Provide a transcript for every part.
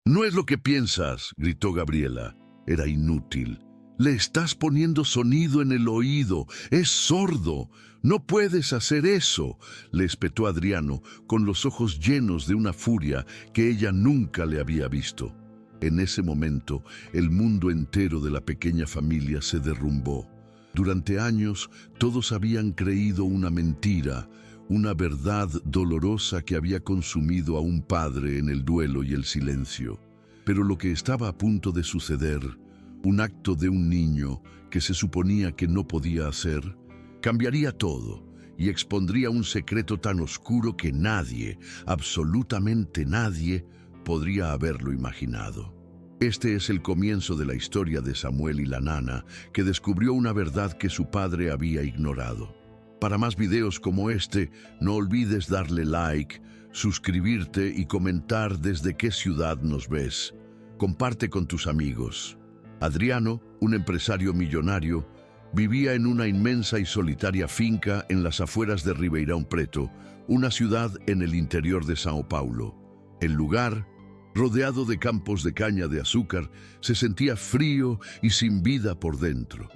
No es lo que piensas, gritó Gabriela. Era inútil. Le estás poniendo sonido en el oído. Es sordo. No puedes hacer eso, le espetó Adriano, con los ojos llenos de una furia que ella nunca le había visto. En ese momento, el mundo entero de la pequeña familia se derrumbó. Durante años, todos habían creído una mentira, una verdad dolorosa que había consumido a un padre en el duelo y el silencio. Pero lo que estaba a punto de suceder, un acto de un niño que se suponía que no podía hacer, cambiaría todo y expondría un secreto tan oscuro que nadie, absolutamente nadie, podría haberlo imaginado. Este es el comienzo de la historia de Samuel y la nana, que descubrió una verdad que su padre había ignorado. Para más videos como este, no olvides darle like, suscribirte y comentar desde qué ciudad nos ves. Comparte con tus amigos. Adriano, un empresario millonario, vivía en una inmensa y solitaria finca en las afueras de Ribeirão Preto, una ciudad en el interior de São Paulo. El lugar, rodeado de campos de caña de azúcar, se sentía frío y sin vida por dentro.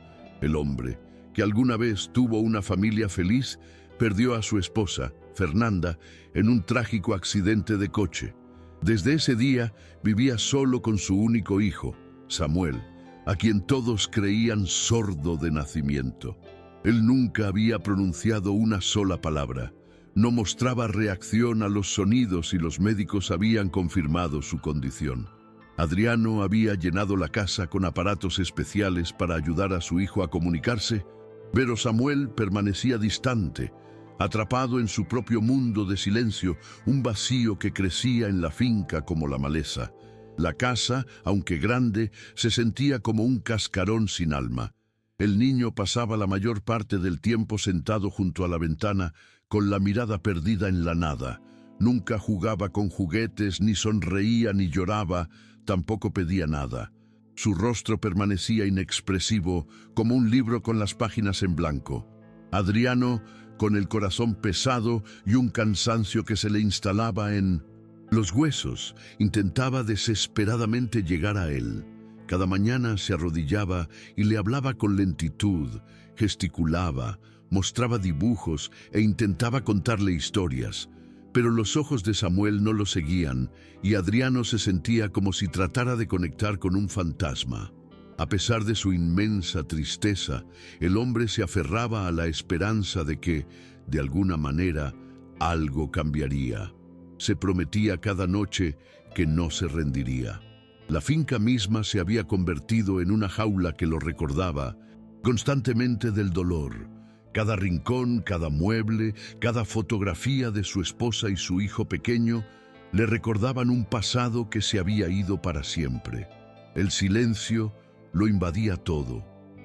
El hombre, que alguna vez tuvo una familia feliz, perdió a su esposa, Fernanda, en un trágico accidente de coche. Desde ese día vivía solo con su único hijo, Samuel, a quien todos creían sordo de nacimiento. Él nunca había pronunciado una sola palabra. No mostraba reacción a los sonidos y los médicos habían confirmado su condición. Adriano había llenado la casa con aparatos especiales para ayudar a su hijo a comunicarse, pero Samuel permanecía distante, atrapado en su propio mundo de silencio, un vacío que crecía en la finca como la maleza. La casa, aunque grande, se sentía como un cascarón sin alma. El niño pasaba la mayor parte del tiempo sentado junto a la ventana, con la mirada perdida en la nada. Nunca jugaba con juguetes, ni sonreía, ni lloraba, tampoco pedía nada. Su rostro permanecía inexpresivo, como un libro con las páginas en blanco. Adriano, con el corazón pesado y un cansancio que se le instalaba en los huesos, intentaba desesperadamente llegar a él. Cada mañana se arrodillaba y le hablaba con lentitud, gesticulaba, mostraba dibujos e intentaba contarle historias. Pero los ojos de Samuel no lo seguían y Adriano se sentía como si tratara de conectar con un fantasma. A pesar de su inmensa tristeza, el hombre se aferraba a la esperanza de que, de alguna manera, algo cambiaría. Se prometía cada noche que no se rendiría. La finca misma se había convertido en una jaula que lo recordaba constantemente del dolor. Cada rincón, cada mueble, cada fotografía de su esposa y su hijo pequeño le recordaban un pasado que se había ido para siempre. El silencio lo invadía todo.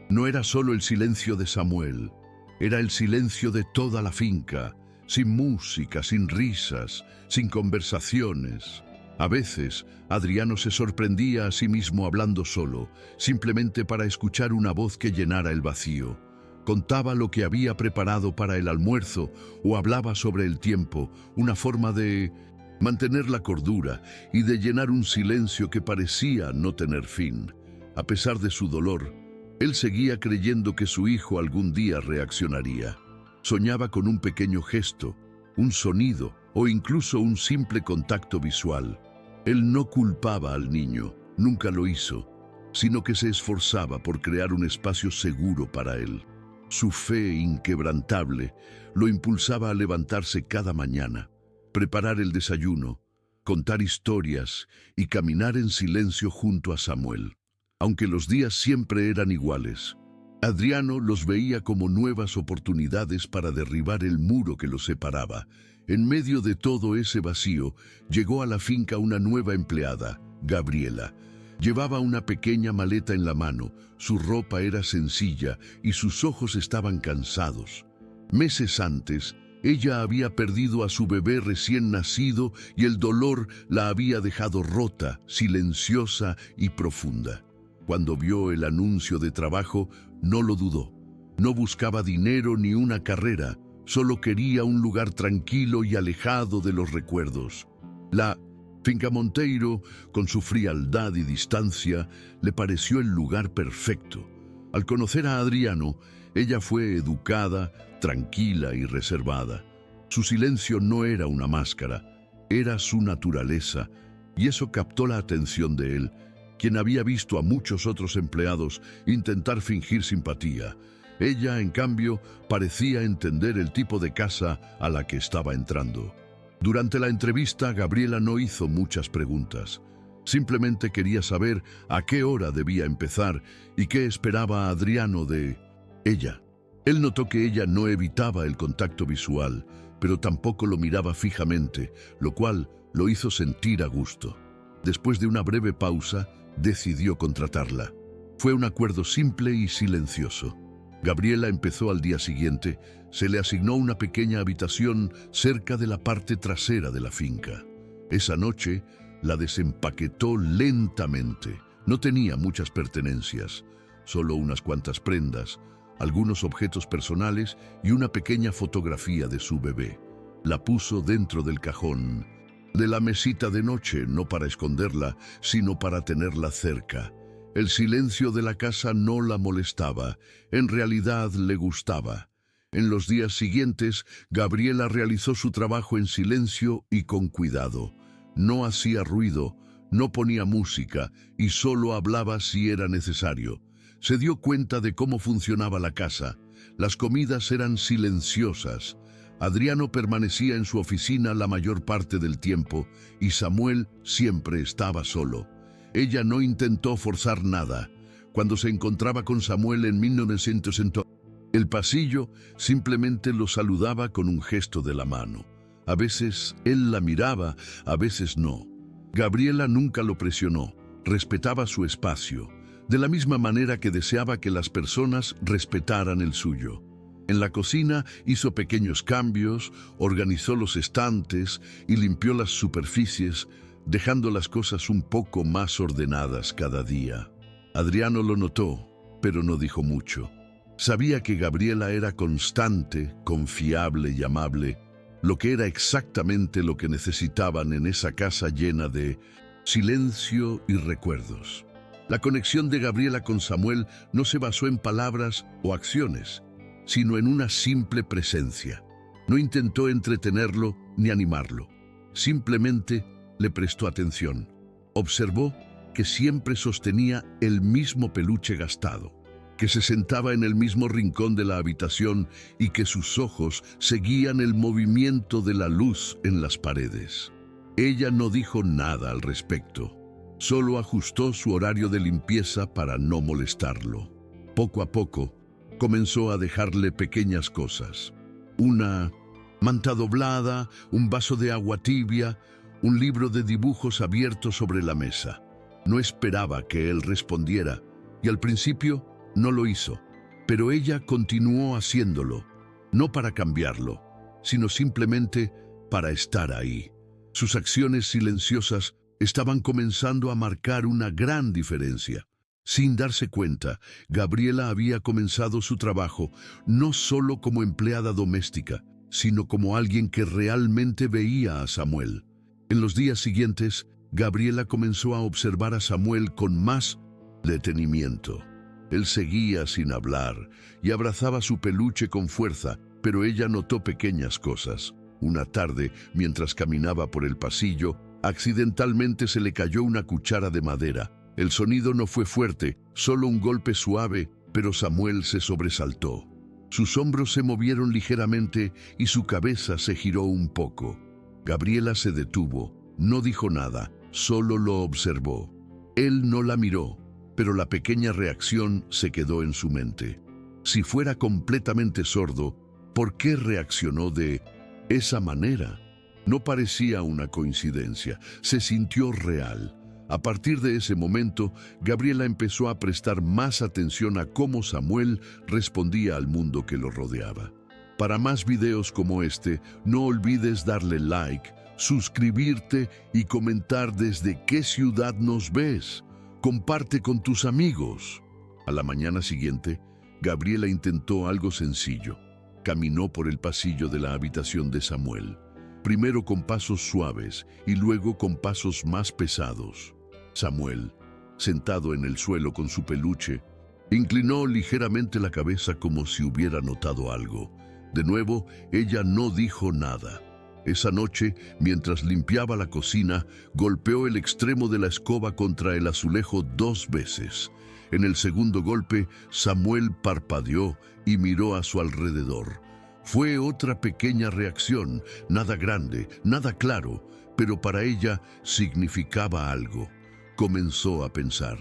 No era solo el silencio de Samuel, era el silencio de toda la finca, sin música, sin risas, sin conversaciones. A veces, Adriano se sorprendía a sí mismo hablando solo, simplemente para escuchar una voz que llenara el vacío. Contaba lo que había preparado para el almuerzo o hablaba sobre el tiempo, una forma de mantener la cordura y de llenar un silencio que parecía no tener fin. A pesar de su dolor, él seguía creyendo que su hijo algún día reaccionaría. Soñaba con un pequeño gesto, un sonido o incluso un simple contacto visual. Él no culpaba al niño, nunca lo hizo, sino que se esforzaba por crear un espacio seguro para él. Su fe inquebrantable lo impulsaba a levantarse cada mañana, preparar el desayuno, contar historias y caminar en silencio junto a Samuel. Aunque los días siempre eran iguales, Adriano los veía como nuevas oportunidades para derribar el muro que los separaba. En medio de todo ese vacío, llegó a la finca una nueva empleada, Gabriela. Llevaba una pequeña maleta en la mano, su ropa era sencilla y sus ojos estaban cansados. Meses antes, ella había perdido a su bebé recién nacido y el dolor la había dejado rota, silenciosa y profunda. Cuando vio el anuncio de trabajo, no lo dudó. No buscaba dinero ni una carrera, solo quería un lugar tranquilo y alejado de los recuerdos. La Finca Monteiro, con su frialdad y distancia, le pareció el lugar perfecto. Al conocer a Adriano, ella fue educada, tranquila y reservada. Su silencio no era una máscara, era su naturaleza, y eso captó la atención de él, quien había visto a muchos otros empleados intentar fingir simpatía. Ella, en cambio, parecía entender el tipo de casa a la que estaba entrando. Durante la entrevista, Gabriela no hizo muchas preguntas. Simplemente quería saber a qué hora debía empezar y qué esperaba Adriano de ella. Él notó que ella no evitaba el contacto visual, pero tampoco lo miraba fijamente, lo cual lo hizo sentir a gusto. Después de una breve pausa, decidió contratarla. Fue un acuerdo simple y silencioso. Gabriela empezó al día siguiente. Se le asignó una pequeña habitación cerca de la parte trasera de la finca. Esa noche la desempaquetó lentamente. No tenía muchas pertenencias, solo unas cuantas prendas, algunos objetos personales y una pequeña fotografía de su bebé. La puso dentro del cajón de la mesita de noche, no para esconderla, sino para tenerla cerca. El silencio de la casa no la molestaba, en realidad le gustaba. En los días siguientes, Gabriela realizó su trabajo en silencio y con cuidado. No hacía ruido, no ponía música y solo hablaba si era necesario. Se dio cuenta de cómo funcionaba la casa. Las comidas eran silenciosas. Adriano permanecía en su oficina la mayor parte del tiempo y Samuel siempre estaba solo. Ella no intentó forzar nada. Cuando se encontraba con Samuel en 1900, el pasillo simplemente lo saludaba con un gesto de la mano. A veces él la miraba, a veces no. Gabriela nunca lo presionó, respetaba su espacio, de la misma manera que deseaba que las personas respetaran el suyo. En la cocina hizo pequeños cambios, organizó los estantes y limpió las superficies, dejando las cosas un poco más ordenadas cada día. Adriano lo notó, pero no dijo mucho. Sabía que Gabriela era constante, confiable y amable, lo que era exactamente lo que necesitaban en esa casa llena de silencio y recuerdos. La conexión de Gabriela con Samuel no se basó en palabras o acciones, sino en una simple presencia. No intentó entretenerlo ni animarlo. Simplemente le prestó atención. Observó que siempre sostenía el mismo peluche gastado, que se sentaba en el mismo rincón de la habitación y que sus ojos seguían el movimiento de la luz en las paredes. Ella no dijo nada al respecto, solo ajustó su horario de limpieza para no molestarlo. Poco a poco, comenzó a dejarle pequeñas cosas. Una manta doblada, un vaso de agua tibia, un libro de dibujos abierto sobre la mesa. No esperaba que él respondiera, y al principio no lo hizo, pero ella continuó haciéndolo, no para cambiarlo, sino simplemente para estar ahí. Sus acciones silenciosas estaban comenzando a marcar una gran diferencia. Sin darse cuenta, Gabriela había comenzado su trabajo no solo como empleada doméstica, sino como alguien que realmente veía a Samuel. En los días siguientes, Gabriela comenzó a observar a Samuel con más detenimiento. Él seguía sin hablar y abrazaba su peluche con fuerza, pero ella notó pequeñas cosas. Una tarde, mientras caminaba por el pasillo, accidentalmente se le cayó una cuchara de madera. El sonido no fue fuerte, solo un golpe suave, pero Samuel se sobresaltó. Sus hombros se movieron ligeramente y su cabeza se giró un poco. Gabriela se detuvo, no dijo nada, solo lo observó. Él no la miró, pero la pequeña reacción se quedó en su mente. Si fuera completamente sordo, ¿por qué reaccionó de esa manera? No parecía una coincidencia, se sintió real. A partir de ese momento, Gabriela empezó a prestar más atención a cómo Samuel respondía al mundo que lo rodeaba. Para más videos como este, no olvides darle like, suscribirte y comentar desde qué ciudad nos ves. Comparte con tus amigos. A la mañana siguiente, Gabriela intentó algo sencillo. Caminó por el pasillo de la habitación de Samuel. primero con pasos suaves y luego con pasos más pesados. Samuel, sentado en el suelo con su peluche, inclinó ligeramente la cabeza como si hubiera notado algo. De nuevo, ella no dijo nada. Esa noche, mientras limpiaba la cocina, golpeó el extremo de la escoba contra el azulejo 2 veces. En el segundo golpe, Samuel parpadeó y miró a su alrededor. Fue otra pequeña reacción, nada grande, nada claro, pero para ella significaba algo. Comenzó a pensar.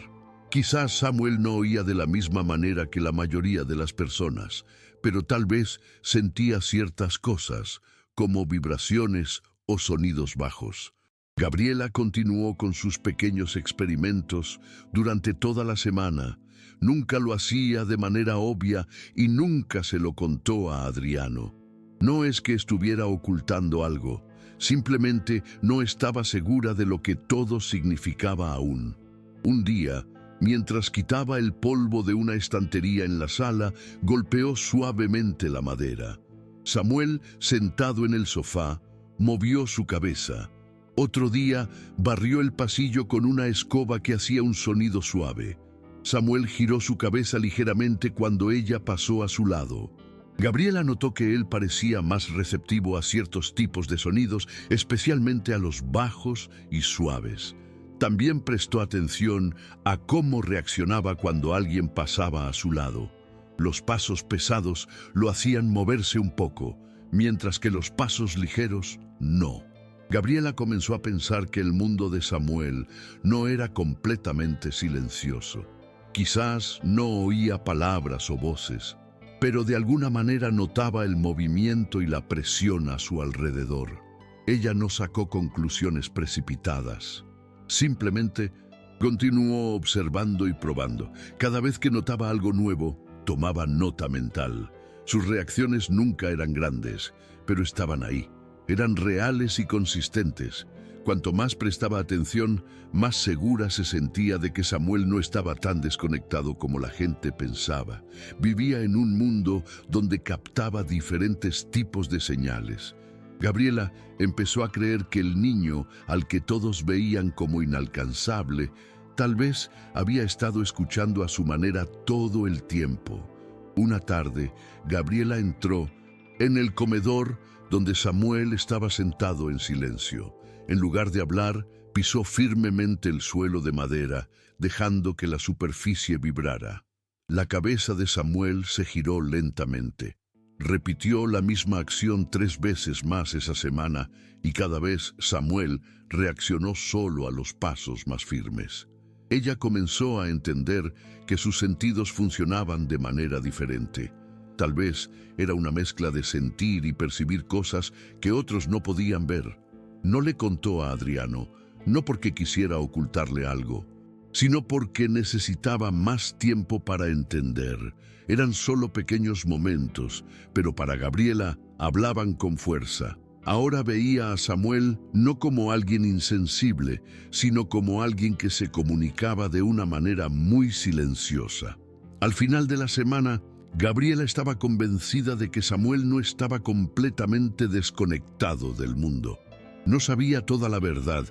Quizás Samuel no oía de la misma manera que la mayoría de las personas, pero tal vez sentía ciertas cosas, como vibraciones o sonidos bajos. Gabriela continuó con sus pequeños experimentos durante toda la semana. Nunca lo hacía de manera obvia y nunca se lo contó a Adriano. No es que estuviera ocultando algo, simplemente no estaba segura de lo que todo significaba aún. Un día, mientras quitaba el polvo de una estantería en la sala, golpeó suavemente la madera. Samuel, sentado en el sofá, movió su cabeza. Otro día, barrió el pasillo con una escoba que hacía un sonido suave. Samuel giró su cabeza ligeramente cuando ella pasó a su lado. Gabriela notó que él parecía más receptivo a ciertos tipos de sonidos, especialmente a los bajos y suaves. También prestó atención a cómo reaccionaba cuando alguien pasaba a su lado. Los pasos pesados lo hacían moverse un poco, mientras que los pasos ligeros no. Gabriela comenzó a pensar que el mundo de Samuel no era completamente silencioso. Quizás no oía palabras o voces, pero de alguna manera notaba el movimiento y la presión a su alrededor. Ella no sacó conclusiones precipitadas. Simplemente continuó observando y probando. Cada vez que notaba algo nuevo, tomaba nota mental. Sus reacciones nunca eran grandes, pero estaban ahí. Eran reales y consistentes. Cuanto más prestaba atención, más segura se sentía de que Samuel no estaba tan desconectado como la gente pensaba. Vivía en un mundo donde captaba diferentes tipos de señales. Gabriela empezó a creer que el niño, al que todos veían como inalcanzable, tal vez había estado escuchando a su manera todo el tiempo. Una tarde, Gabriela entró en el comedor donde Samuel estaba sentado en silencio. En lugar de hablar, pisó firmemente el suelo de madera, dejando que la superficie vibrara. La cabeza de Samuel se giró lentamente. Repitió la misma acción 3 veces más esa semana y cada vez Samuel reaccionó solo a los pasos más firmes. Ella comenzó a entender que sus sentidos funcionaban de manera diferente. Tal vez era una mezcla de sentir y percibir cosas que otros no podían ver. No le contó a Adriano, no porque quisiera ocultarle algo, sino porque necesitaba más tiempo para entender. Eran solo pequeños momentos, pero para Gabriela hablaban con fuerza. Ahora veía a Samuel no como alguien insensible, sino como alguien que se comunicaba de una manera muy silenciosa. Al final de la semana, Gabriela estaba convencida de que Samuel no estaba completamente desconectado del mundo. No sabía toda la verdad,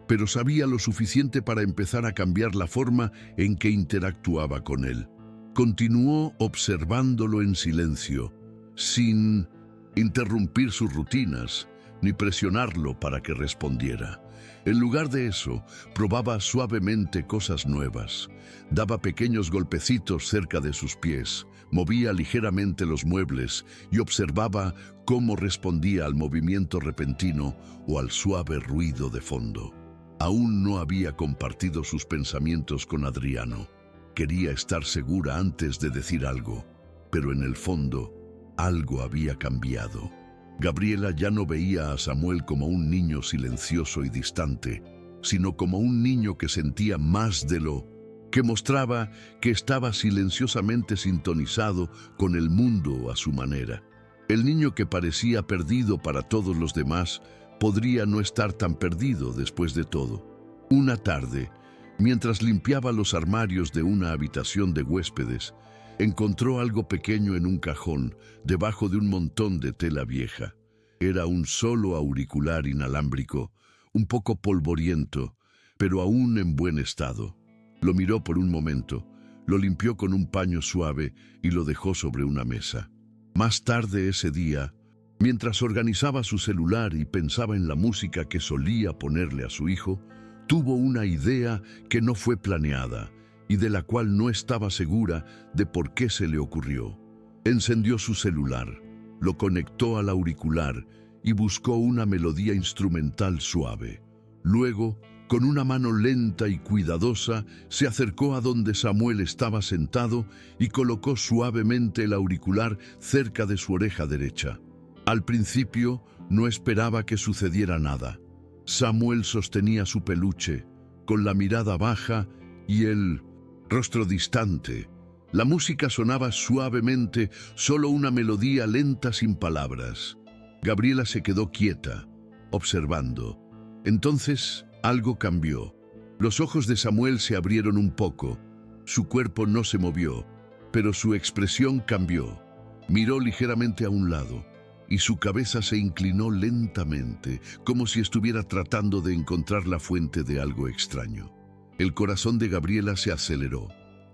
pero sabía lo suficiente para empezar a cambiar la forma en que interactuaba con él. Continuó observándolo en silencio, sin interrumpir sus rutinas, ni presionarlo para que respondiera. En lugar de eso, probaba suavemente cosas nuevas. Daba pequeños golpecitos cerca de sus pies, movía ligeramente los muebles y observaba cómo respondía al movimiento repentino o al suave ruido de fondo. Aún no había compartido sus pensamientos con Adriano. Quería estar segura antes de decir algo, pero en el fondo, algo había cambiado. Gabriela ya no veía a Samuel como un niño silencioso y distante, sino como un niño que sentía más de lo que mostraba que estaba silenciosamente sintonizado con el mundo a su manera. El niño que parecía perdido para todos los demás podría no estar tan perdido después de todo. Una tarde, mientras limpiaba los armarios de una habitación de huéspedes, encontró algo pequeño en un cajón, debajo de un montón de tela vieja. Era un solo auricular inalámbrico, un poco polvoriento, pero aún en buen estado. Lo miró por un momento, lo limpió con un paño suave y lo dejó sobre una mesa. Más tarde ese día, mientras organizaba su celular y pensaba en la música que solía ponerle a su hijo, tuvo una idea que no fue planeada y de la cual no estaba segura de por qué se le ocurrió. Encendió su celular, lo conectó al auricular y buscó una melodía instrumental suave. Luego, con una mano lenta y cuidadosa, se acercó a donde Samuel estaba sentado y colocó suavemente el auricular cerca de su oreja derecha. Al principio, no esperaba que sucediera nada. Samuel sostenía su peluche, con la mirada baja y el rostro distante. La música sonaba suavemente, solo una melodía lenta sin palabras. Gabriela se quedó quieta, observando. Entonces, algo cambió. Los ojos de Samuel se abrieron un poco. Su cuerpo no se movió, pero su expresión cambió. Miró ligeramente a un lado y su cabeza se inclinó lentamente, como si estuviera tratando de encontrar la fuente de algo extraño. El corazón de Gabriela se aceleró.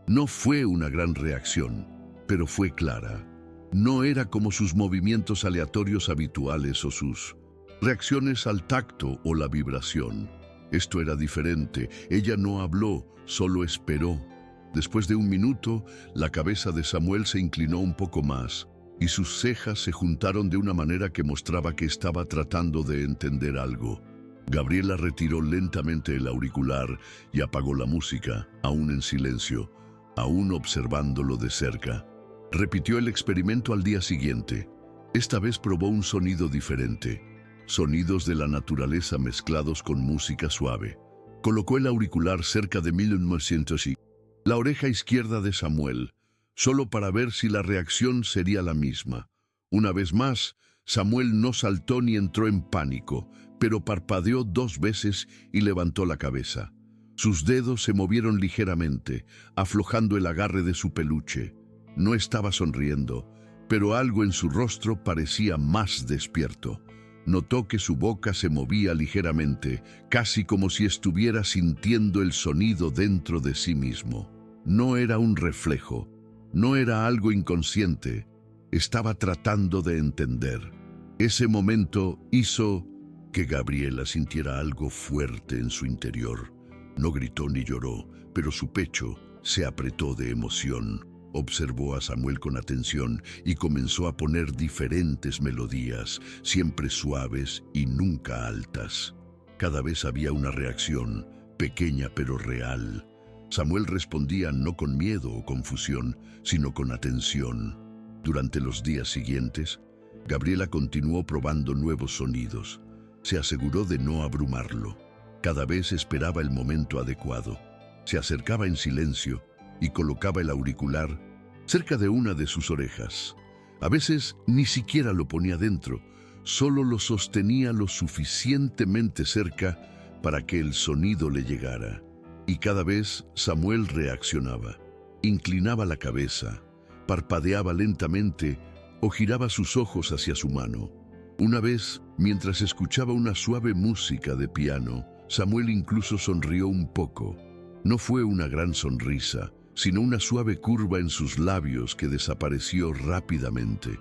No fue una gran reacción, pero fue clara. No era como sus movimientos aleatorios habituales o sus reacciones al tacto o la vibración. Esto era diferente. Ella no habló, solo esperó. Después de un minuto, la cabeza de Samuel se inclinó un poco más y sus cejas se juntaron de una manera que mostraba que estaba tratando de entender algo. Gabriela retiró lentamente el auricular y apagó la música, aún en silencio, aún observándolo de cerca. Repitió el experimento al día siguiente. Esta vez probó un sonido diferente. Sonidos de la naturaleza mezclados con música suave. Colocó el auricular cerca de 1900 y la oreja izquierda de Samuel, solo para ver si la reacción sería la misma. Una vez más, Samuel no saltó ni entró en pánico, pero parpadeó 2 veces y levantó la cabeza. Sus dedos se movieron ligeramente, aflojando el agarre de su peluche. No estaba sonriendo, pero algo en su rostro parecía más despierto. Notó que su boca se movía ligeramente, casi como si estuviera sintiendo el sonido dentro de sí mismo. No era un reflejo, no era algo inconsciente, estaba tratando de entender. Ese momento hizo que Gabriela sintiera algo fuerte en su interior. No gritó ni lloró, pero su pecho se apretó de emoción. Observó a Samuel con atención y comenzó a poner diferentes melodías, siempre suaves y nunca altas. Cada vez había una reacción, pequeña pero real. Samuel respondía no con miedo o confusión, sino con atención. Durante los días siguientes, Gabriela continuó probando nuevos sonidos. Se aseguró de no abrumarlo. Cada vez esperaba el momento adecuado. Se acercaba en silencio y colocaba el auricular cerca de una de sus orejas. A veces ni siquiera lo ponía dentro, solo lo sostenía lo suficientemente cerca para que el sonido le llegara. Y cada vez Samuel reaccionaba. Inclinaba la cabeza, parpadeaba lentamente o giraba sus ojos hacia su mano. Una vez, mientras escuchaba una suave música de piano, Samuel incluso sonrió un poco. No fue una gran sonrisa, sino una suave curva en sus labios que desapareció rápidamente.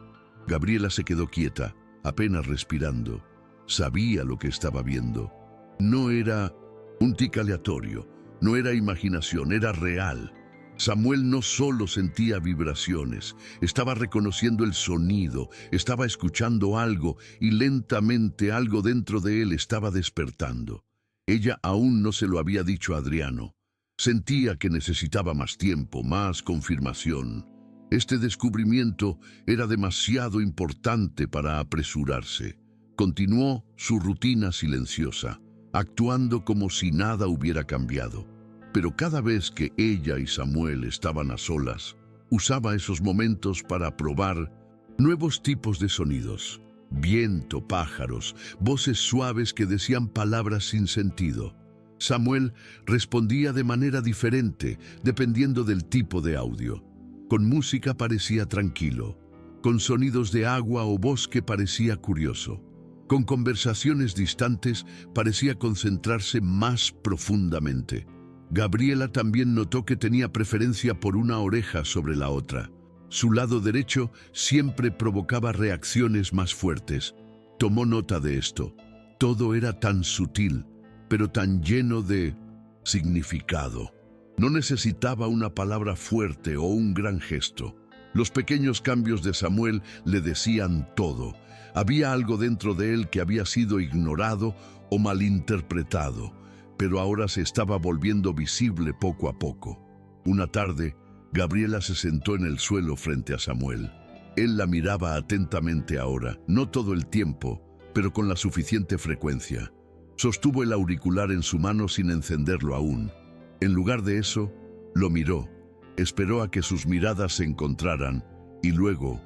Gabriela se quedó quieta, apenas respirando. Sabía lo que estaba viendo. No era un tic aleatorio, no era imaginación, era real. Samuel no solo sentía vibraciones, estaba reconociendo el sonido, estaba escuchando algo y lentamente algo dentro de él estaba despertando. Ella aún no se lo había dicho a Adriano. Sentía que necesitaba más tiempo, más confirmación. Este descubrimiento era demasiado importante para apresurarse. Continuó su rutina silenciosa, actuando como si nada hubiera cambiado. Pero cada vez que ella y Samuel estaban a solas, usaba esos momentos para probar nuevos tipos de sonidos. Viento, pájaros, voces suaves que decían palabras sin sentido. Samuel respondía de manera diferente, dependiendo del tipo de audio. Con música parecía tranquilo, con sonidos de agua o bosque parecía curioso. Con conversaciones distantes parecía concentrarse más profundamente. Gabriela también notó que tenía preferencia por una oreja sobre la otra. Su lado derecho siempre provocaba reacciones más fuertes. Tomó nota de esto. Todo era tan sutil, pero tan lleno de significado. No necesitaba una palabra fuerte o un gran gesto. Los pequeños cambios de Samuel le decían todo. Había algo dentro de él que había sido ignorado o malinterpretado, pero ahora se estaba volviendo visible poco a poco. Una tarde, Gabriela se sentó en el suelo frente a Samuel. Él la miraba atentamente ahora, no todo el tiempo, pero con la suficiente frecuencia. Sostuvo el auricular en su mano sin encenderlo aún. En lugar de eso, lo miró, esperó a que sus miradas se encontraran y luego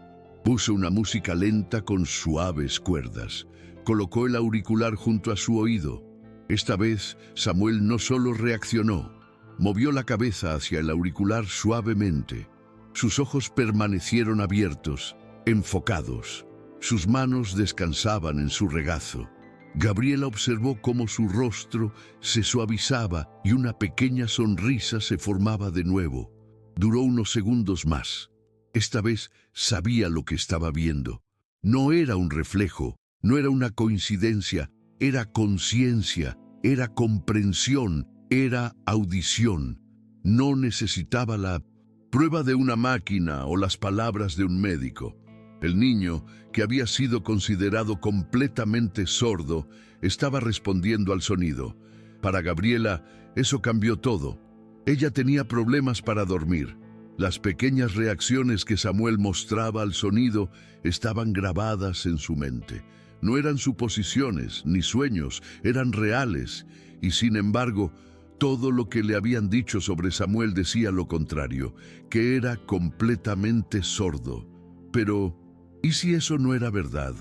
puso una música lenta con suaves cuerdas. Colocó el auricular junto a su oído. Esta vez, Samuel no solo reaccionó, movió la cabeza hacia el auricular suavemente. Sus ojos permanecieron abiertos, enfocados. Sus manos descansaban en su regazo. Gabriela observó cómo su rostro se suavizaba y una pequeña sonrisa se formaba de nuevo. Duró unos segundos más. Esta vez sabía lo que estaba viendo. No era un reflejo, no era una coincidencia, era conciencia, era comprensión, era audición. No necesitaba la prueba de una máquina o las palabras de un médico. El niño, que había sido considerado completamente sordo, estaba respondiendo al sonido. Para Gabriela, eso cambió todo. Ella tenía problemas para dormir. Las pequeñas reacciones que Samuel mostraba al sonido estaban grabadas en su mente. No eran suposiciones ni sueños, eran reales. Y sin embargo, todo lo que le habían dicho sobre Samuel decía lo contrario, que era completamente sordo. Pero, ¿y si eso no era verdad?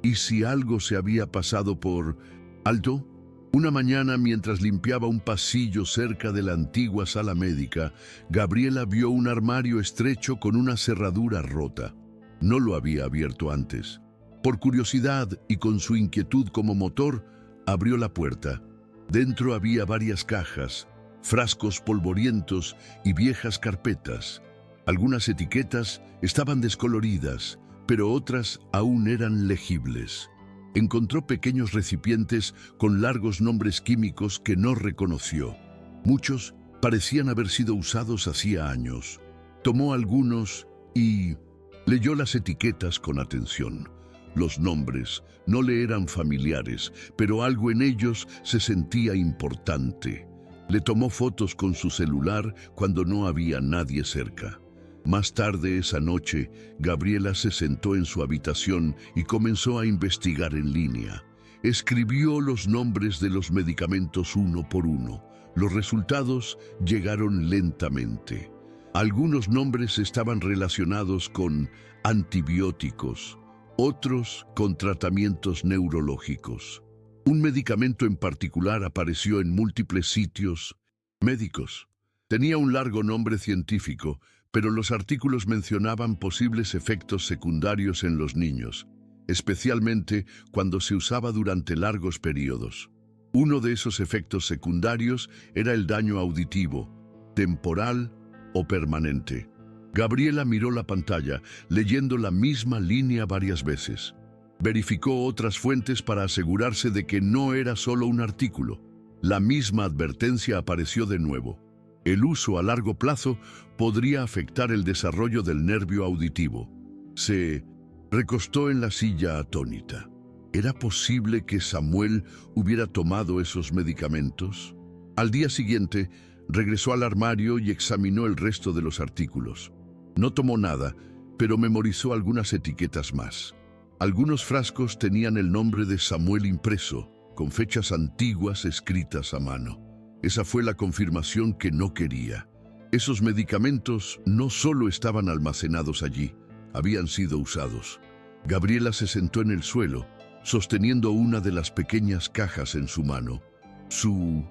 ¿Y si algo se había pasado por alto? Una mañana, mientras limpiaba un pasillo cerca de la antigua sala médica, Gabriela vio un armario estrecho con una cerradura rota. No lo había abierto antes. Por curiosidad y con su inquietud como motor, abrió la puerta. Dentro había varias cajas, frascos polvorientos y viejas carpetas. Algunas etiquetas estaban descoloridas, pero otras aún eran legibles. Encontró pequeños recipientes con largos nombres químicos que no reconoció. Muchos parecían haber sido usados hacía años. Tomó algunos y leyó las etiquetas con atención. Los nombres no le eran familiares, pero algo en ellos se sentía importante. Le tomó fotos con su celular cuando no había nadie cerca. Más tarde esa noche, Gabriela se sentó en su habitación y comenzó a investigar en línea. Escribió los nombres de los medicamentos uno por uno. Los resultados llegaron lentamente. Algunos nombres estaban relacionados con antibióticos, otros con tratamientos neurológicos. Un medicamento en particular apareció en múltiples sitios médicos. Tenía un largo nombre científico, pero los artículos mencionaban posibles efectos secundarios en los niños, especialmente cuando se usaba durante largos periodos. Uno de esos efectos secundarios era el daño auditivo, temporal o permanente. Gabriela miró la pantalla, leyendo la misma línea varias veces. Verificó otras fuentes para asegurarse de que no era solo un artículo. La misma advertencia apareció de nuevo. El uso a largo plazo podría afectar el desarrollo del nervio auditivo. Se recostó en la silla atónita. ¿Era posible que Samuel hubiera tomado esos medicamentos? Al día siguiente, regresó al armario y examinó el resto de los artículos. No tomó nada, pero memorizó algunas etiquetas más. Algunos frascos tenían el nombre de Samuel impreso, con fechas antiguas escritas a mano. Esa fue la confirmación que no quería. Esos medicamentos no solo estaban almacenados allí, habían sido usados. Gabriela se sentó en el suelo, sosteniendo una de las pequeñas cajas en su mano. Su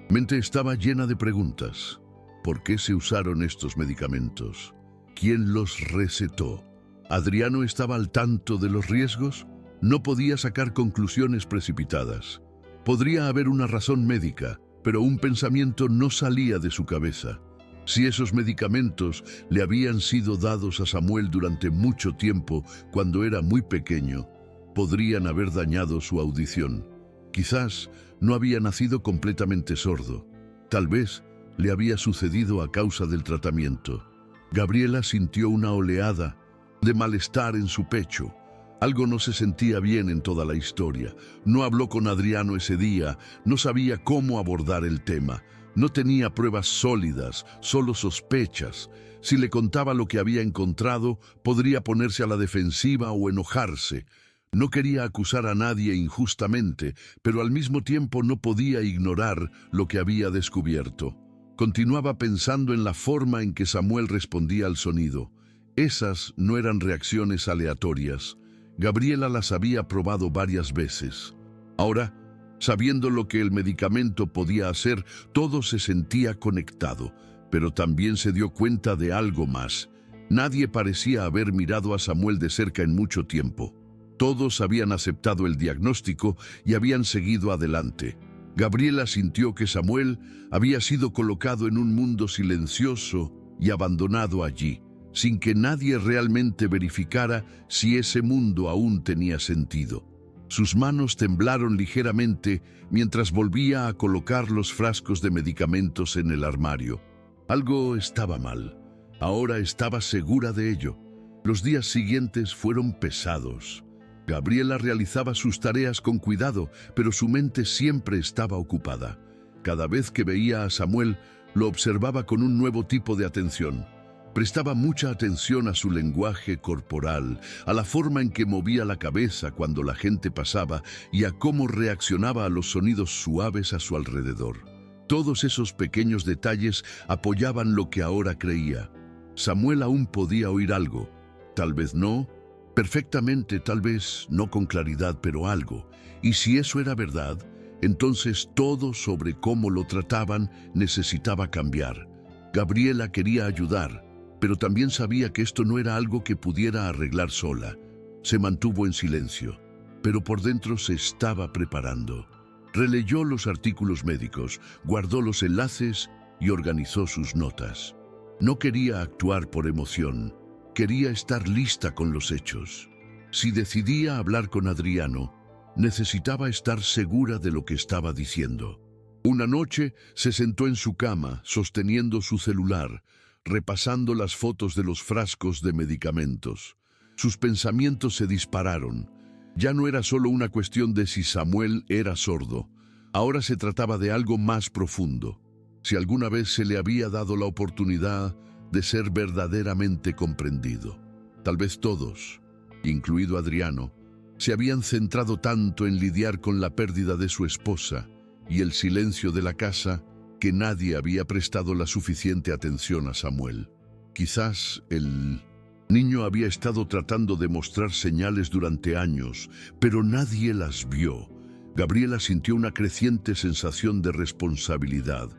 mente estaba llena de preguntas. ¿Por qué se usaron estos medicamentos? ¿Quién los recetó? ¿Adriano estaba al tanto de los riesgos? No podía sacar conclusiones precipitadas. Podría haber una razón médica, pero un pensamiento no salía de su cabeza. Si esos medicamentos le habían sido dados a Samuel durante mucho tiempo, cuando era muy pequeño, podrían haber dañado su audición. Quizás no había nacido completamente sordo. Tal vez le había sucedido a causa del tratamiento. Gabriela sintió una oleada de malestar en su pecho. Algo no se sentía bien en toda la historia. No habló con Adriano ese día, no sabía cómo abordar el tema. No tenía pruebas sólidas, solo sospechas. Si le contaba lo que había encontrado, podría ponerse a la defensiva o enojarse. No quería acusar a nadie injustamente, pero al mismo tiempo no podía ignorar lo que había descubierto. Continuaba pensando en la forma en que Samuel respondía al sonido. Esas no eran reacciones aleatorias. Gabriela las había probado varias veces. Ahora, sabiendo lo que el medicamento podía hacer, todo se sentía conectado, pero también se dio cuenta de algo más. Nadie parecía haber mirado a Samuel de cerca en mucho tiempo. Todos habían aceptado el diagnóstico y habían seguido adelante. Gabriela sintió que Samuel había sido colocado en un mundo silencioso y abandonado allí, sin que nadie realmente verificara si ese mundo aún tenía sentido. Sus manos temblaron ligeramente mientras volvía a colocar los frascos de medicamentos en el armario. Algo estaba mal. Ahora estaba segura de ello. Los días siguientes fueron pesados. Gabriela realizaba sus tareas con cuidado, pero su mente siempre estaba ocupada. Cada vez que veía a Samuel, lo observaba con un nuevo tipo de atención. Prestaba mucha atención a su lenguaje corporal, a la forma en que movía la cabeza cuando la gente pasaba y a cómo reaccionaba a los sonidos suaves a su alrededor. Todos esos pequeños detalles apoyaban lo que ahora creía. Samuel aún podía oír algo. Tal vez no, perfectamente, tal vez no con claridad, pero algo. Y si eso era verdad, entonces todo sobre cómo lo trataban necesitaba cambiar. Gabriela quería ayudar, pero también sabía que esto no era algo que pudiera arreglar sola. Se mantuvo en silencio, pero por dentro se estaba preparando. Releyó los artículos médicos, guardó los enlaces y organizó sus notas. No quería actuar por emoción, quería estar lista con los hechos. Si decidía hablar con Adriano, necesitaba estar segura de lo que estaba diciendo. Una noche se sentó en su cama, sosteniendo su celular, repasando las fotos de los frascos de medicamentos. Sus pensamientos se dispararon. Ya no era solo una cuestión de si Samuel era sordo. Ahora se trataba de algo más profundo. Si alguna vez se le había dado la oportunidad de ser verdaderamente comprendido. Tal vez todos, incluido Adriano, se habían centrado tanto en lidiar con la pérdida de su esposa y el silencio de la casa que nadie había prestado la suficiente atención a Samuel. Quizás el niño había estado tratando de mostrar señales durante años, pero nadie las vio. Gabriela sintió una creciente sensación de responsabilidad.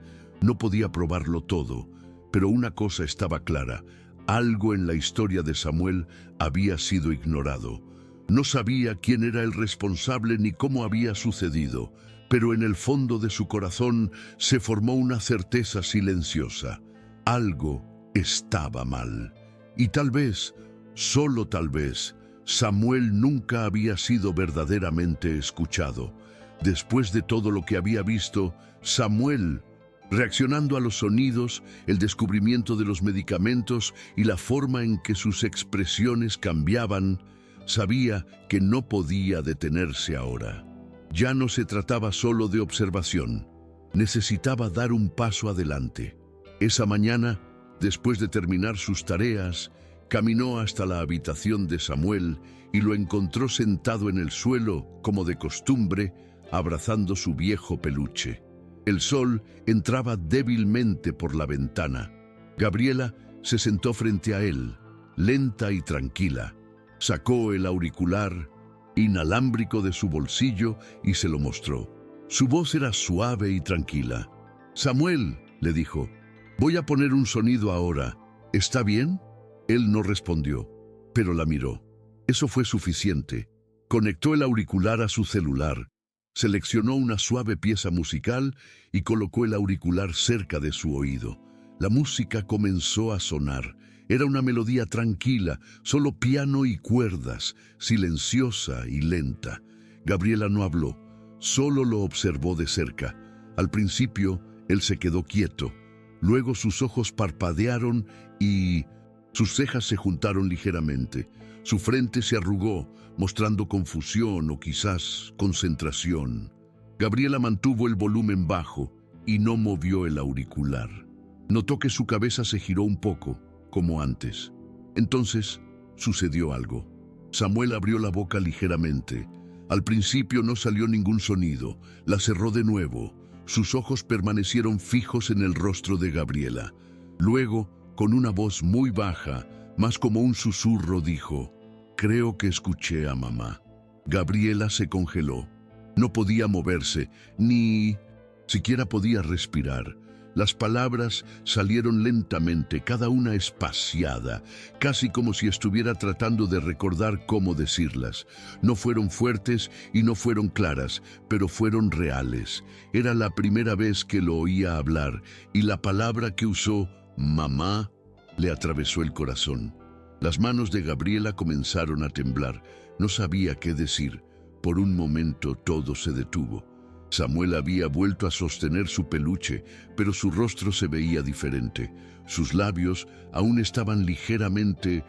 No podía probarlo todo, pero una cosa estaba clara: algo en la historia de Samuel había sido ignorado. No sabía quién era el responsable ni cómo había sucedido, pero en el fondo de su corazón se formó una certeza silenciosa. Algo estaba mal. Y tal vez, solo tal vez, Samuel nunca había sido verdaderamente escuchado. Después de todo lo que había visto, Samuel, reaccionando a los sonidos, el descubrimiento de los medicamentos y la forma en que sus expresiones cambiaban, sabía que no podía detenerse ahora. Ya no se trataba solo de observación. Necesitaba dar un paso adelante. Esa mañana, después de terminar sus tareas, caminó hasta la habitación de Samuel y lo encontró sentado en el suelo, como de costumbre, abrazando su viejo peluche. El sol entraba débilmente por la ventana. Gabriela se sentó frente a él, lenta y tranquila. Sacó el auricular inalámbrico de su bolsillo y se lo mostró. Su voz era suave y tranquila. «Samuel», le dijo, «voy a poner un sonido ahora. ¿Está bien?» Él no respondió, pero la miró. Eso fue suficiente. Conectó el auricular a su celular, seleccionó una suave pieza musical y colocó el auricular cerca de su oído. La música comenzó a sonar. Era una melodía tranquila, solo piano y cuerdas, silenciosa y lenta. Gabriela no habló, solo lo observó de cerca. Al principio, él se quedó quieto. Luego sus ojos parpadearon y sus cejas se juntaron ligeramente. Su frente se arrugó, mostrando confusión o quizás concentración. Gabriela mantuvo el volumen bajo y no movió el auricular. Notó que su cabeza se giró un poco, como antes. Entonces, sucedió algo. Samuel abrió la boca ligeramente. Al principio no salió ningún sonido. La cerró de nuevo. Sus ojos permanecieron fijos en el rostro de Gabriela. Luego, con una voz muy baja, más como un susurro, dijo: «Creo que escuché a mamá». Gabriela se congeló. No podía moverse, ni siquiera podía respirar. Las palabras salieron lentamente, cada una espaciada, casi como si estuviera tratando de recordar cómo decirlas. No fueron fuertes y no fueron claras, pero fueron reales. Era la primera vez que lo oía hablar, y la palabra que usó, mamá, le atravesó el corazón. Las manos de Gabriela comenzaron a temblar. No sabía qué decir. Por un momento todo se detuvo. Samuel había vuelto a sostener su peluche, pero su rostro se veía diferente. Sus labios aún estaban ligeramente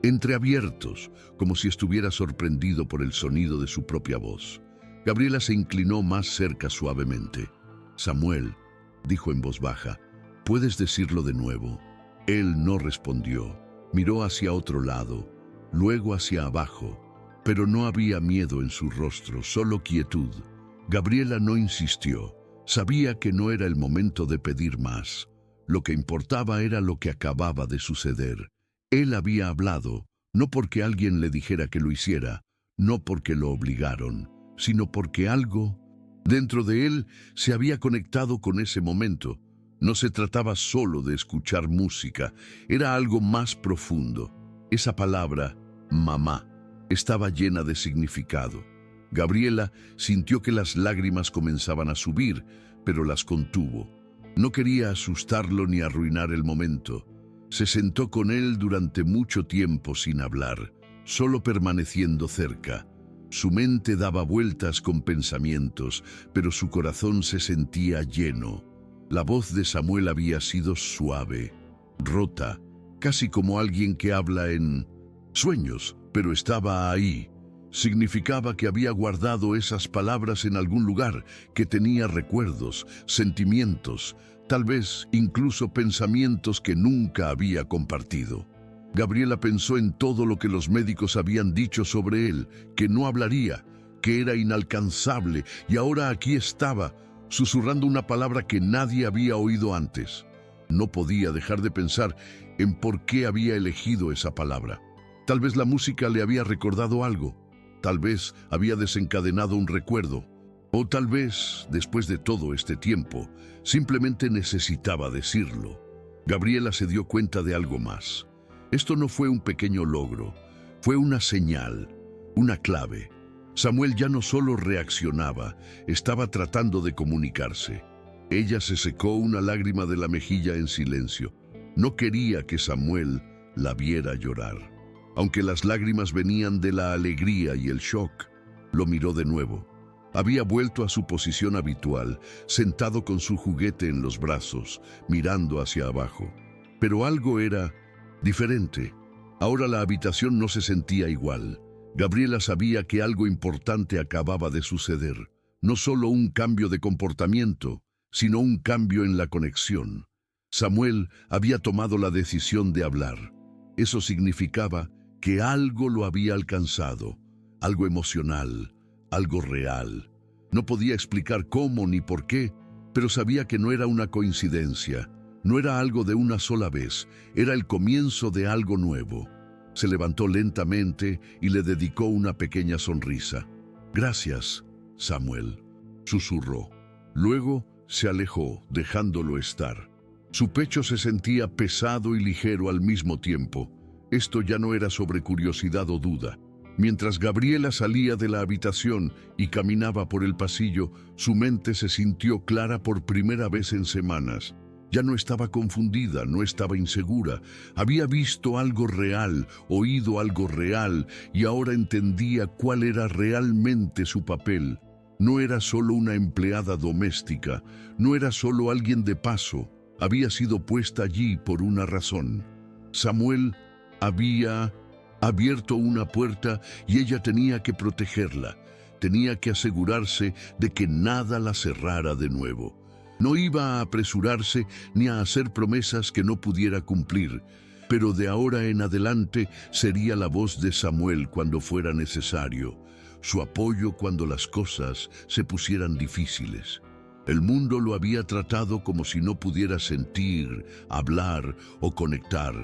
entreabiertos, como si estuviera sorprendido por el sonido de su propia voz. Gabriela se inclinó más cerca suavemente. «Samuel», dijo en voz baja, «¿puedes decirlo de nuevo?». Él no respondió. Miró hacia otro lado, luego hacia abajo, pero no había miedo en su rostro, solo quietud. Gabriela no insistió. Sabía que no era el momento de pedir más. Lo que importaba era lo que acababa de suceder. Él había hablado, no porque alguien le dijera que lo hiciera, no porque lo obligaron, sino porque algo dentro de él se había conectado con ese momento. No se trataba solo de escuchar música, era algo más profundo. Esa palabra, mamá, estaba llena de significado. Gabriela sintió que las lágrimas comenzaban a subir, pero las contuvo. No quería asustarlo ni arruinar el momento. Se sentó con él durante mucho tiempo sin hablar, solo permaneciendo cerca. Su mente daba vueltas con pensamientos, pero su corazón se sentía lleno. La voz de Samuel había sido suave, rota, casi como alguien que habla en sueños, pero estaba ahí. Significaba que había guardado esas palabras en algún lugar, que tenía recuerdos, sentimientos, tal vez incluso pensamientos que nunca había compartido. Gabriela pensó en todo lo que los médicos habían dicho sobre él, que no hablaría, que era inalcanzable, y ahora aquí estaba, susurrando una palabra que nadie había oído antes. No podía dejar de pensar en por qué había elegido esa palabra. Tal vez la música le había recordado algo, tal vez había desencadenado un recuerdo, o tal vez, después de todo este tiempo, simplemente necesitaba decirlo. Gabriela se dio cuenta de algo más. Esto no fue un pequeño logro, fue una señal, una clave. Samuel ya no solo reaccionaba, estaba tratando de comunicarse. Ella se secó una lágrima de la mejilla en silencio. No quería que Samuel la viera llorar. Aunque las lágrimas venían de la alegría y el shock, lo miró de nuevo. Había vuelto a su posición habitual, sentado con su juguete en los brazos, mirando hacia abajo. Pero algo era diferente. Ahora la habitación no se sentía igual. Gabriela sabía que algo importante acababa de suceder. No solo un cambio de comportamiento, sino un cambio en la conexión. Samuel había tomado la decisión de hablar. Eso significaba que algo lo había alcanzado, algo emocional, algo real. No podía explicar cómo ni por qué, pero sabía que no era una coincidencia, no era algo de una sola vez, era el comienzo de algo nuevo. Se levantó lentamente y le dedicó una pequeña sonrisa. «Gracias, Samuel», susurró. Luego se alejó, dejándolo estar. Su pecho se sentía pesado y ligero al mismo tiempo. Esto ya no era sobre curiosidad o duda. Mientras Gabriela salía de la habitación y caminaba por el pasillo, su mente se sintió clara por primera vez en semanas. Ya no estaba confundida, no estaba insegura. Había visto algo real, oído algo real, y ahora entendía cuál era realmente su papel. No era solo una empleada doméstica, no era solo alguien de paso. Había sido puesta allí por una razón. Samuel había abierto una puerta y ella tenía que protegerla. Tenía que asegurarse de que nada la cerrara de nuevo. No iba a apresurarse ni a hacer promesas que no pudiera cumplir, pero de ahora en adelante sería la voz de Samuel cuando fuera necesario, su apoyo cuando las cosas se pusieran difíciles. El mundo lo había tratado como si no pudiera sentir, hablar o conectar,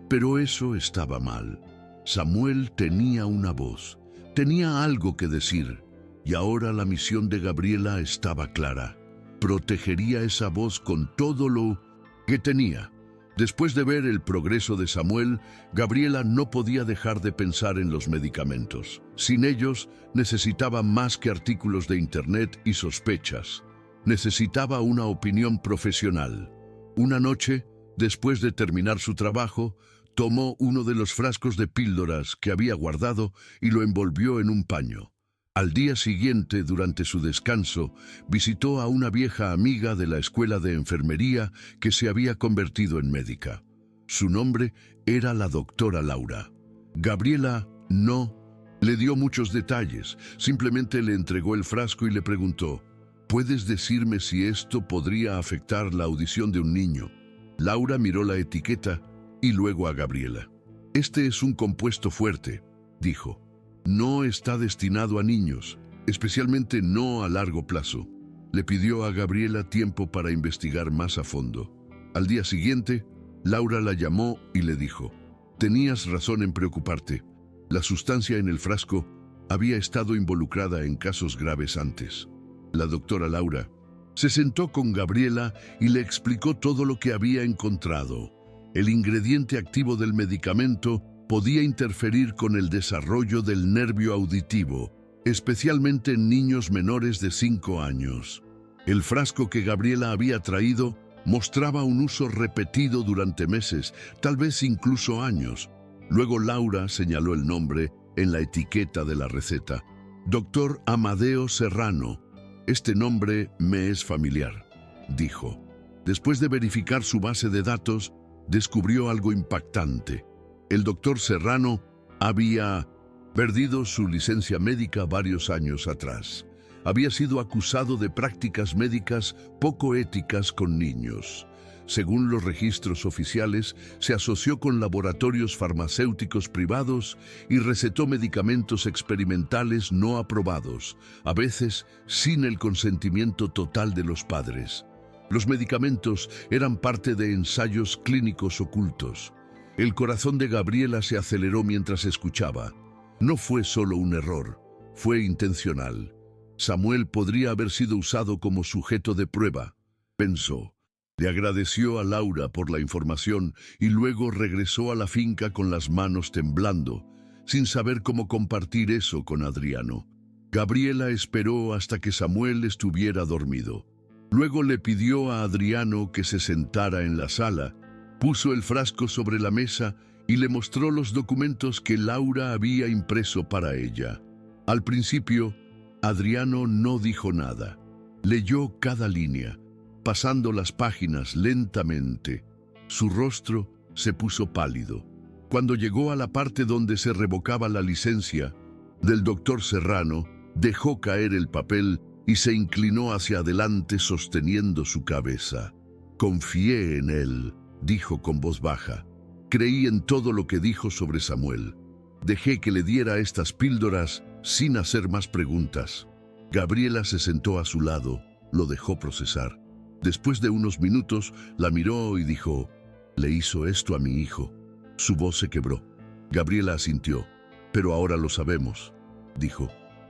pero eso estaba mal. Samuel tenía una voz, tenía algo que decir, y ahora la misión de Gabriela estaba clara. Protegería esa voz con todo lo que tenía. Después de ver el progreso de Samuel, Gabriela no podía dejar de pensar en los medicamentos. Sin ellos, necesitaba más que artículos de internet y sospechas. Necesitaba una opinión profesional. Una noche, después de terminar su trabajo, tomó uno de los frascos de píldoras que había guardado y lo envolvió en un paño. Al día siguiente, durante su descanso, visitó a una vieja amiga de la escuela de enfermería que se había convertido en médica. Su nombre era la doctora Laura. Gabriela no le dio muchos detalles, simplemente le entregó el frasco y le preguntó: ¿puedes decirme si esto podría afectar la audición de un niño? Laura miró la etiqueta y luego a Gabriela. Este es un compuesto fuerte, dijo. No está destinado a niños, especialmente no a largo plazo. Le pidió a Gabriela tiempo para investigar más a fondo. Al día siguiente, Laura la llamó y le dijo: tenías razón en preocuparte. La sustancia en el frasco había estado involucrada en casos graves antes. La doctora Laura se sentó con Gabriela y le explicó todo lo que había encontrado. El ingrediente activo del medicamento podía interferir con el desarrollo del nervio auditivo, especialmente en niños menores de 5 años. El frasco que Gabriela había traído mostraba un uso repetido durante meses, tal vez incluso años. Luego Laura señaló el nombre en la etiqueta de la receta: Dr. Amadeo Serrano. Este nombre me es familiar, dijo. Después de verificar su base de datos, descubrió algo impactante. El doctor Serrano había perdido su licencia médica varios años atrás. Había sido acusado de prácticas médicas poco éticas con niños. Según los registros oficiales, se asoció con laboratorios farmacéuticos privados y recetó medicamentos experimentales no aprobados, a veces sin el consentimiento total de los padres. Los medicamentos eran parte de ensayos clínicos ocultos. El corazón de Gabriela se aceleró mientras escuchaba. No fue solo un error, fue intencional. Samuel podría haber sido usado como sujeto de prueba, pensó. Le agradeció a Laura por la información y luego regresó a la finca con las manos temblando, sin saber cómo compartir eso con Adriano. Gabriela esperó hasta que Samuel estuviera dormido. Luego le pidió a Adriano que se sentara en la sala, puso el frasco sobre la mesa y le mostró los documentos que Laura había impreso para ella. Al principio, Adriano no dijo nada. Leyó cada línea, pasando las páginas lentamente. Su rostro se puso pálido. Cuando llegó a la parte donde se revocaba la licencia del doctor Serrano, dejó caer el papel y se inclinó hacia adelante sosteniendo su cabeza. Confié en él, dijo con voz baja. Creí en todo lo que dijo sobre Samuel. Dejé que le diera estas píldoras sin hacer más preguntas. Gabriela se sentó a su lado, lo dejó procesar. Después de unos minutos, la miró y dijo: «Le hizo esto a mi hijo». Su voz se quebró. Gabriela asintió. «Pero ahora lo sabemos», dijo.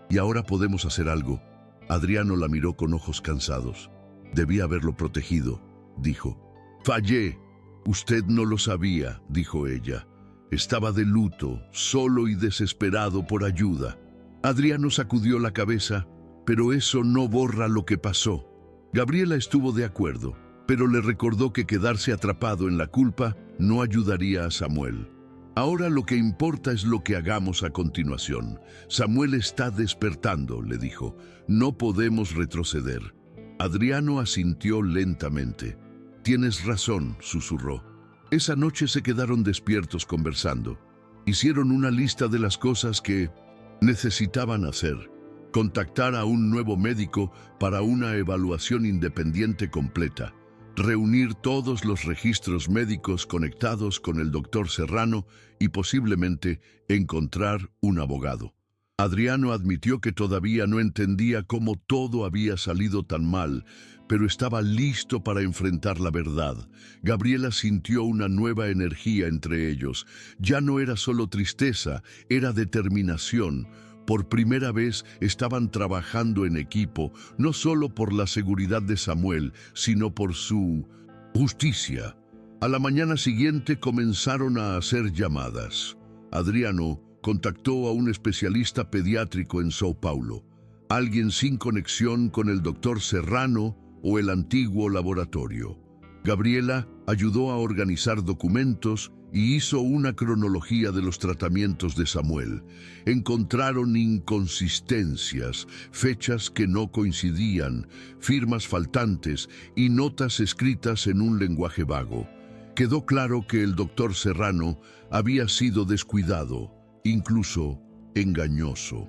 «Y ahora podemos hacer algo». Adriano la miró con ojos cansados. «Debí haberlo protegido», dijo. «Fallé». «Usted no lo sabía», dijo ella. Estaba de luto, solo y desesperado por ayuda. Adriano sacudió la cabeza, pero eso no borra lo que pasó. Gabriela estuvo de acuerdo, pero le recordó que quedarse atrapado en la culpa no ayudaría a Samuel. Ahora lo que importa es lo que hagamos a continuación. Samuel está despertando, le dijo. No podemos retroceder. Adriano asintió lentamente. Tienes razón, susurró. Esa noche se quedaron despiertos conversando. Hicieron una lista de las cosas que necesitaban hacer. Contactar a un nuevo médico para una evaluación independiente completa. Reunir todos los registros médicos conectados con el doctor Serrano y posiblemente encontrar un abogado. Adriano admitió que todavía no entendía cómo todo había salido tan mal, pero estaba listo para enfrentar la verdad. Gabriela sintió una nueva energía entre ellos. Ya no era solo tristeza, era determinación. Por primera vez estaban trabajando en equipo, no solo por la seguridad de Samuel, sino por su justicia. A la mañana siguiente comenzaron a hacer llamadas. Adriano contactó a un especialista pediátrico en São Paulo, alguien sin conexión con el doctor Serrano o el antiguo laboratorio. Gabriela ayudó a organizar documentos y hizo una cronología de los tratamientos de Samuel. Encontraron inconsistencias, fechas que no coincidían, firmas faltantes y notas escritas en un lenguaje vago. Quedó claro que el doctor Serrano había sido descuidado, incluso engañoso.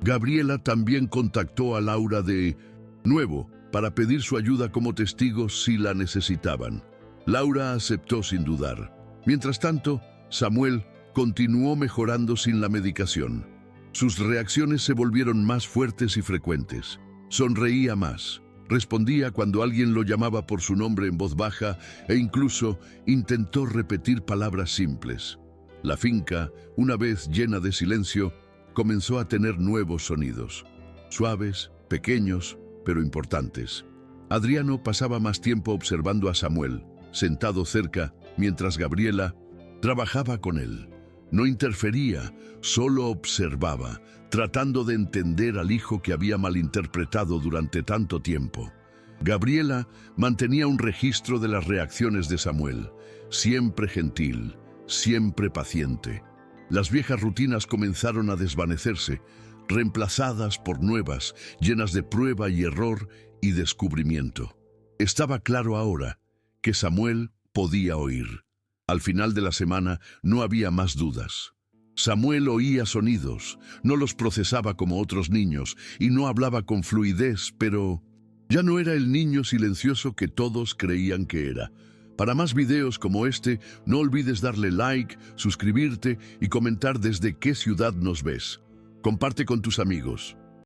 Gabriela también contactó a Laura de nuevo para pedir su ayuda como testigo si la necesitaban. Laura aceptó sin dudar. Mientras tanto, Samuel continuó mejorando sin la medicación. Sus reacciones se volvieron más fuertes y frecuentes. Sonreía más, respondía cuando alguien lo llamaba por su nombre en voz baja e incluso intentó repetir palabras simples. La finca, una vez llena de silencio, comenzó a tener nuevos sonidos. Suaves, pequeños, pero importantes. Adriano pasaba más tiempo observando a Samuel, sentado cerca, mientras Gabriela trabajaba con él. No interfería, solo observaba, tratando de entender al hijo que había malinterpretado durante tanto tiempo. Gabriela mantenía un registro de las reacciones de Samuel, siempre gentil, siempre paciente. Las viejas rutinas comenzaron a desvanecerse, reemplazadas por nuevas, llenas de prueba y error y descubrimiento. Estaba claro ahora que Samuel podía oír. Al final de la semana no había más dudas. Samuel oía sonidos, no los procesaba como otros niños y no hablaba con fluidez, pero ya no era el niño silencioso que todos creían que era. Para más videos como este, no olvides darle like, suscribirte y comentar desde qué ciudad nos ves. Comparte con tus amigos.